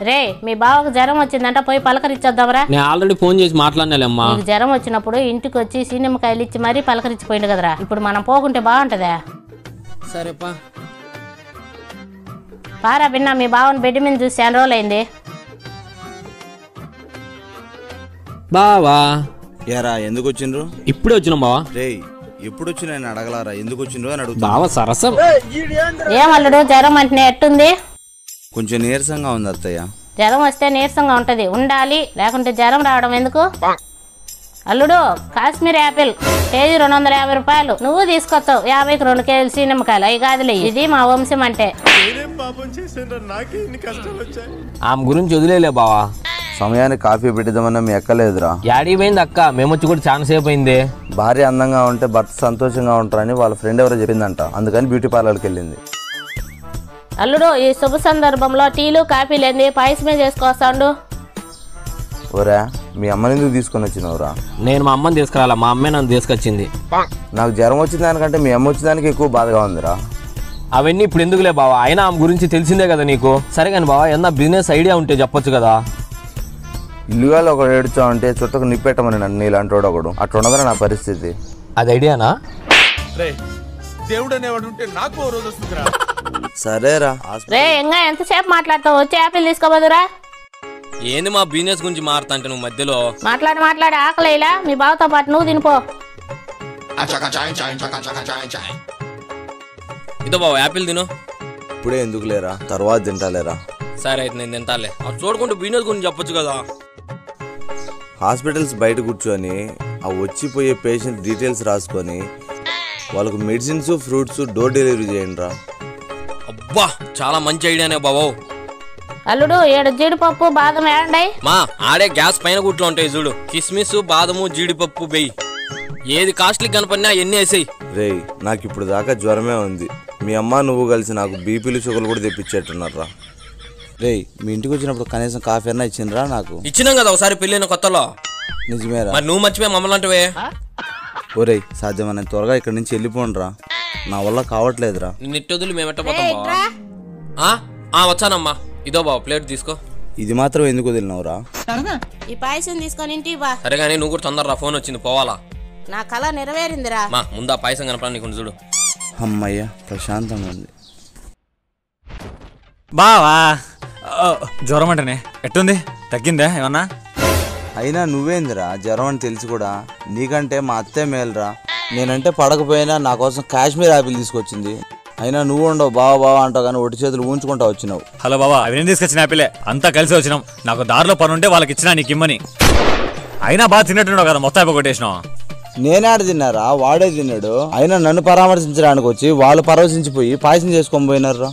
రే మీ బావకు జ్వరం వచ్చిందంట పోయి పలకరించొద్దామరా. నేను ఆల్రెడీ ఫోన్ చేసి మాట్లాడినాలేమ్మా. నీకు జ్వరం వచ్చినప్పుడు ఇంటికి వచ్చి సీనిమ్మకాయలు ఇచ్చి మరీ పలకరించిపోయింది కదరా. ఇప్పుడు మనం పోకుంటే బాగుంటదా? సరేపా పారా పిన్న మీ బావని బెడ్ మీద చూసి చాలా రోజులైంది. బావా ఏరా ఎందుకు వచ్చిండ్రు? ఇప్పుడే వచ్చినాం బావా. రే ఎప్పుడు వచ్చి నేను అడగలారా ఎందుకు వచ్చిండ్రు అని అడుగుతా. బావ సరసం. ఏమల్లుడు జ్వరం అంటే ఎట్టుంది? కొంచెం నీరసంగా ఉంది అత్తయ్య. జ్వరం వస్తే నీరసంగా ఉంటది, ఉండాలి, లేకుంటే జ్వరం రావడం ఎందుకు? అల్లుడు కాశ్మీర్ యాపిల్ కేజీ 250 రూపాయలు. నువ్వు తీసుకొచ్చావు 50కి 2 కేజీలు సీనిమ్మకాయలు. అవి కాదులే, ఇది మా వంశం అంటే. ఆమె గురించి వదిలేలే బావా. సమయానికి కాఫీ పెట్టిద్దామన్నా మీ ఎక్కలేదురా. యాడికి పోయింది అక్క? మేము వచ్చి కూడా చాలా సేపు అయింది. భార్య అందంగా ఉంటే భర్త సంతోషంగా ఉంటారని వాళ్ళ ఫ్రెండ్ ఎవరో చెప్పిందంట, అందుకని బ్యూటీ పార్లర్కి వెళ్ళింది. అల్లుడు ఈ శుభ సందర్భంలో టీలు కాఫీలు ఏంది, పాయసమే చేసుకోస్తాండు. ఓరా మీ అమ్మని ఎందుకు తీసుకొని వచ్చినవురా? నేను మా అమ్మని తీసుకురాలా, మా అమ్మే నన్ను తీసుకొచ్చింది. నాకు జ్వరం వచ్చిన దానికంటే మీ అమ్మ వచ్చిన దానికి ఎక్కువ బాధగా ఉందిరా. అవన్నీ ఇప్పుడు ఎందుకులే బావా, అయినా ఆమె గురించి తెలిసిందే కదా నీకు. సరే కానీ బావా, ఏమన్నా బిజినెస్ ఐడియా ఉంటే చెప్పొచ్చు కదా. ఇల్లుగాలో ఒకడు ఏడుచా ఉంటే చుట్టకు నిప్పెట్టమని నన్ను నీలాంటి ఒకడు. అట్లా ఉండదురా నా పరిస్థితి. అది ఐడియానా? సరేరా. రే ఇంకా ఎంతసేపు మాట్లాడతావు? వచ్చి యాపిల్ తీసుకోబోదురా. ఏంది మా బిజినెస్ గురించి మారుతాంటే నువ్వు మధ్యలో మాట్లాడి ఆకలేలా? మీ బావతో పాటు నువ్వు తినిపో. ఇదో బావ యాపిల్ తిను. ఇప్పుడే ఎందుకు లేరా, తర్వాత తింటాలేరా. సరే అయితే నేను తింటాలే. అది చూడకుండా బిజినెస్ గురించి చెప్పొచ్చు కదా. హాస్పిటల్స్ బయట కూర్చొని ఆ వచ్చిపోయే పేషెంట్ డీటెయిల్స్ రాసుకొని వాళ్ళకు మెడిసిన్స్ ఫ్రూట్స్ డోర్ డెలివరీ చేయండి రా. అబ్బా చాలా మంచి ఐడియానే బావో. అల్లుడు 7 జీడిపప్పు బాదం ఏడండి. మా ఆడే గ్యాస్ పైన గుట్లో ఉంటాయి చూడు, కిస్మిస్ బాదము జీడిపప్పు బెయ్యి. ఏది కాస్ట్లీ కనపడినా ఎన్ని వేసాయి. రే నాకు ఇప్పుడు దాకా జ్వరమే ఉంది. మీ అమ్మ నువ్వు కలిసి నాకు బీపీలు షుగర్లు కూడా తెప్పించేట్టున్నారా. రే మీ ఇంటికి వచ్చినప్పుడు కనీసం కాఫీ అన్నా ఇచ్చిండ్రా? నాకు ఇచ్చినాం కదా ఒకసారి పెళ్ళైన కొత్తలో. నిజమేరా? మరి నువ్వు మర్చిపోయి మమ్మల్ని అంటవే. ఒరేయ్ సాధ్యమైన త్వరగా ఇక్కడి నుంచి వెళ్ళిపోండిరా, నా వల్ల కావట్లేదురా. నిట్టొదులు మేము ఎట్టపోతాం బావా. వచ్చానమ్మా, ఇదో బావ ప్లేట్ తీసుకో. ఇది మాత్రం ఎందుకు వదిలినావురా? ఈ పాయసం తీసుకొని ఇంటికి బా. సరే కానీ నువ్వు కూడా తొందరరా, ఫోన్ వచ్చింది పోవాలా. నా కళ నెరవేరిందిరా. మా ముందా పాయసం కనపడా నీకు చూడు. అమ్మయ్య ప్రశాంతంగా ఉంది. బావా జ్వరం అంటేనే ఎట్టుంది, తగ్గిందా ఏమన్నా? అయినా నువ్వేందిరా జ్వరం అని తెలిసి కూడా? నీకంటే మా అత్తే మేలురా. నేనంటే పడకపోయినా నా కోసం కాశ్మీర్ యాపిల్ తీసుకొచ్చింది. అయినా నువ్వు ఉండవు బావా అంటావు కానీ ఒట్టి చేతులు ఊంచుకుంటా వచ్చినావు. హలో బావా, అవి నేను తీసుకొచ్చిన యాపిలే, అంతా కలిసి వచ్చినాం. నాకు దారిలో పని ఉంటే వాళ్ళకి ఇచ్చినా నీకు ఇమ్మని. అయినా బాగా తిన్నట్టున్నావు కదా, మొత్తం అయిపోగొట్టేసినావు. నేనాడ తిన్నారా? వాడే తిన్నాడు. అయినా నన్ను పరామర్శించడానికి వచ్చి వాళ్ళు పరవశించిపోయి పాయసం చేసుకొని పోయినారు.